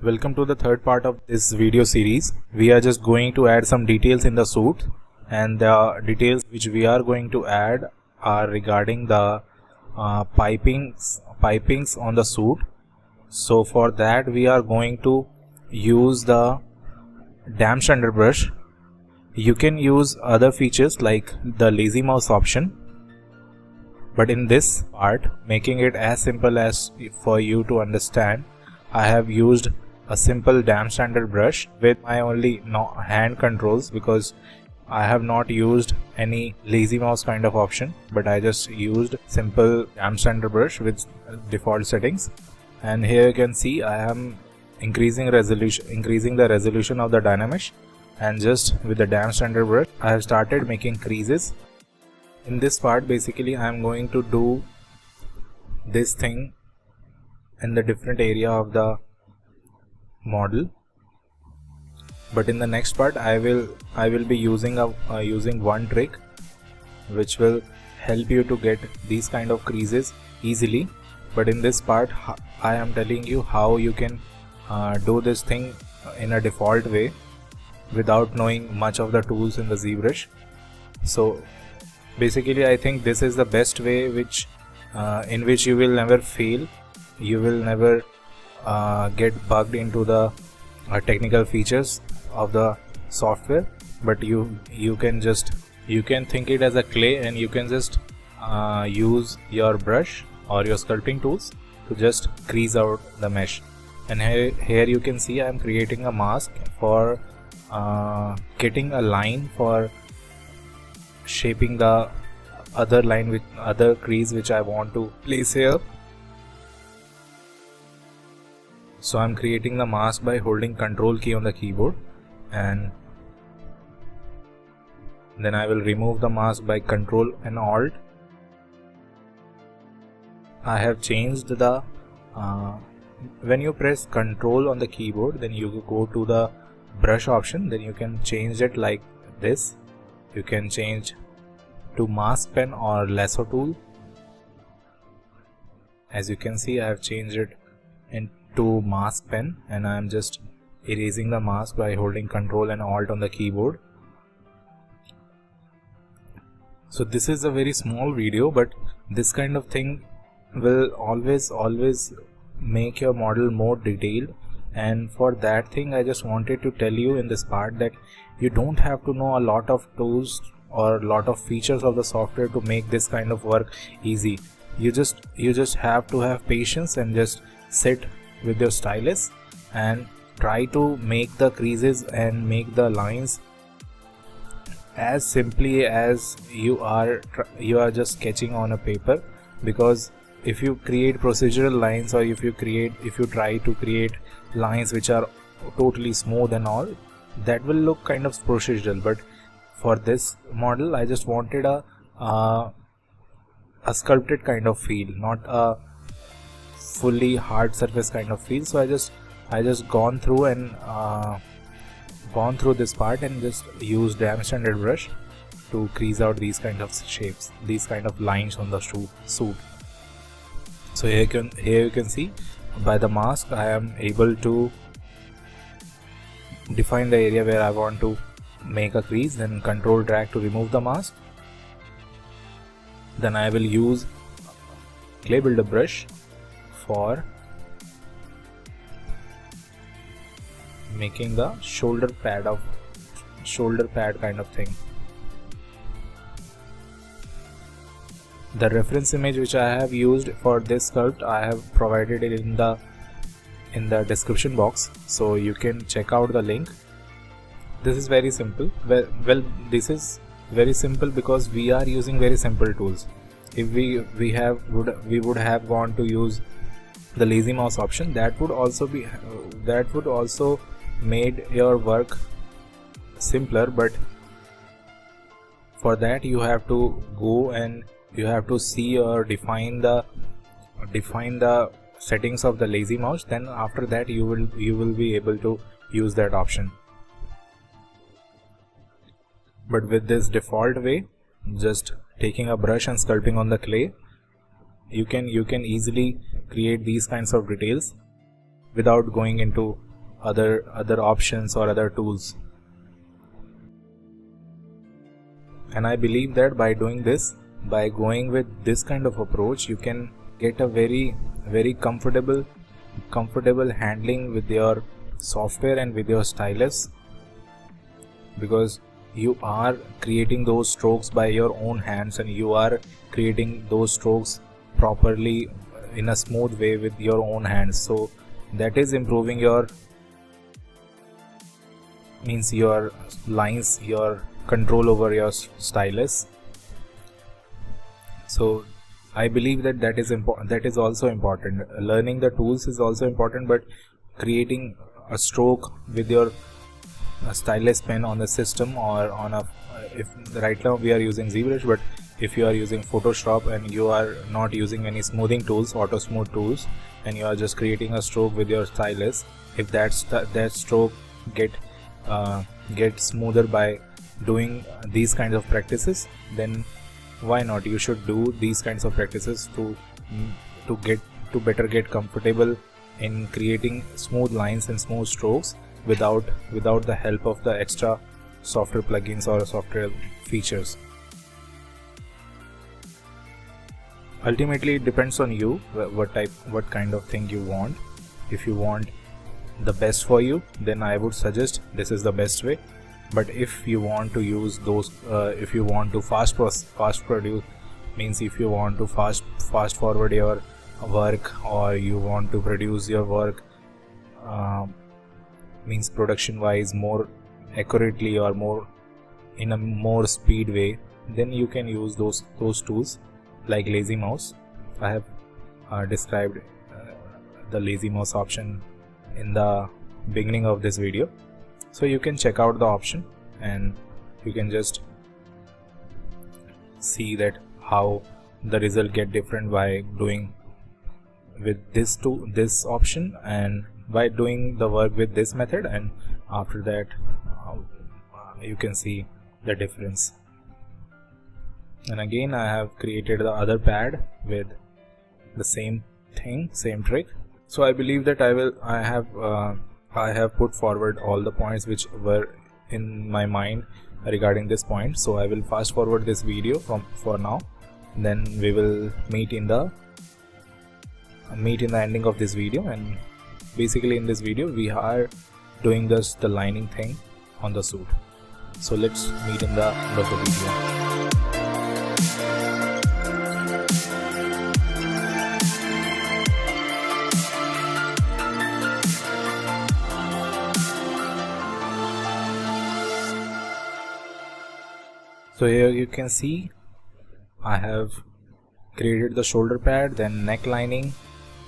Welcome to the third part of this video series. We are just going to add some details in the suit, and the details which we are going to add are regarding the pipings on the suit. So for that we are going to use the Dynamesh brush. You can use other features like the lazy mouse option, but in this part, making it as simple as for you to understand, I have used a simple Dynamesh brush with my only hand controls, because I have not used any lazy mouse kind of option, but I just used simple Dynamesh brush with default settings. And here you can see I am increasing the resolution of the Dynamesh, and just with the Dynamesh brush I have started making creases. In this part basically I am going to do this thing in the different area of the model, but in the next part I will be using one trick which will help you to get these kind of creases easily. But in this part I am telling you how you can do this thing in a default way without knowing much of the tools in the ZBrush. So basically I think this is the best way in which you will never fail, you will never get bugged into the technical features of the software, but you can think it as a clay, and you can just use your brush or your sculpting tools to just crease out the mesh. And here you can see I am creating a mask for getting a line for shaping the other line with other crease which I want to place here. So I'm creating the mask by holding Control key on the keyboard, and then I will remove the mask by Control and Alt. I have changed the when you press Control on the keyboard, then you go to the brush option, then you can change it like this. You can change to mask pen or lasso tool. As you can see I have changed it into mask pen, and I am just erasing the mask by holding Control and Alt on the keyboard. So this is a very small video, but this kind of thing will always make your model more detailed. And for that thing I just wanted to tell you in this part that you don't have to know a lot of tools or a lot of features of the software to make this kind of work easy. You just have to have patience and just sit with your stylus and try to make the creases and make the lines as simply as you are just sketching on a paper. Because if you create procedural lines, or if you try to create lines which are totally smooth and all, that will look kind of procedural. But for this model I just wanted a sculpted kind of feel, not a fully hard surface kind of feel. So I just gone through this part and just used Dynamesh brush to crease out these kind of shapes, these kind of lines on the suit. So here you can see by the mask I am able to define the area where I want to make a crease, then Control drag to remove the mask. Then I will use clay builder brush for making the shoulder pad kind of thing. The reference image which I have used for this sculpt I have provided it in the description box, so you can check out the link. This is very simple. Well, this is very simple because we are using very simple tools. If we would have gone to use the lazy mouse option, that would also made your work simpler. But for that you have to go and you have to see or define the settings of the lazy mouse. Then after that you will be able to use that option. But with this default way, just taking a brush and sculpting on the clay, you can easily create these kinds of details without going into other options or other tools. And I believe that by doing this, by going with this kind of approach, you can get a very comfortable handling with your software and with your stylus, because you are creating those strokes by your own hands, and you are creating those strokes properly in a smooth way with your own hands. So that is improving your lines, your control over your stylus. So I believe that is important. That is also important. Learning the tools is also important, but creating a stroke with your stylus pen on the system, or on a, if right now we are using Zbrush, but if you are using Photoshop and you are not using any smoothing tools, auto smooth tools, and you are just creating a stroke with your stylus, if that stroke get smoother by doing these kinds of practices, then why not? You should do these kinds of practices to better get comfortable in creating smooth lines and smooth strokes without the help of the extra software plugins or software features. Ultimately it depends on you what kind of thing you want. If you want the best for you, then I would suggest this is the best way. But if you want to use those, if you want to fast produce, means if you want to fast forward your work, or you want to produce your work means production wise more accurately, or more in a more speed way, then you can use those tools like lazy mouse. I have described the lazy mouse option in the beginning of this video, so you can check out the option and you can just see that how the result get different by doing with this option, and by doing the work with this method, and after that you can see the difference. And again I have created the other pad with the same thing, same trick. So I believe that I have put forward all the points which were in my mind regarding this point. So I will fast forward this video for now, then we will meet in the ending of this video. And basically in this video we are doing the lining thing on the suit. So let's meet in the end of the video. So here you can see I have created the shoulder pad, then neck lining,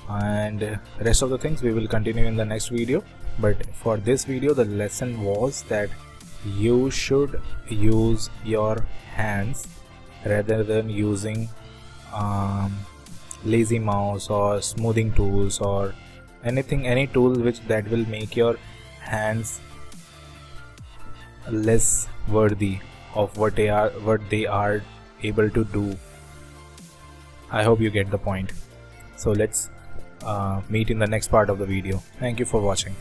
and rest of the things we will continue in the next video. But for this video the lesson was that you should use your hands rather than using lazy mouse or smoothing tools or any tool that will make your hands less worthy of what they are able to do. I hope you get the point. So let's meet in the next part of the video. Thank you for watching.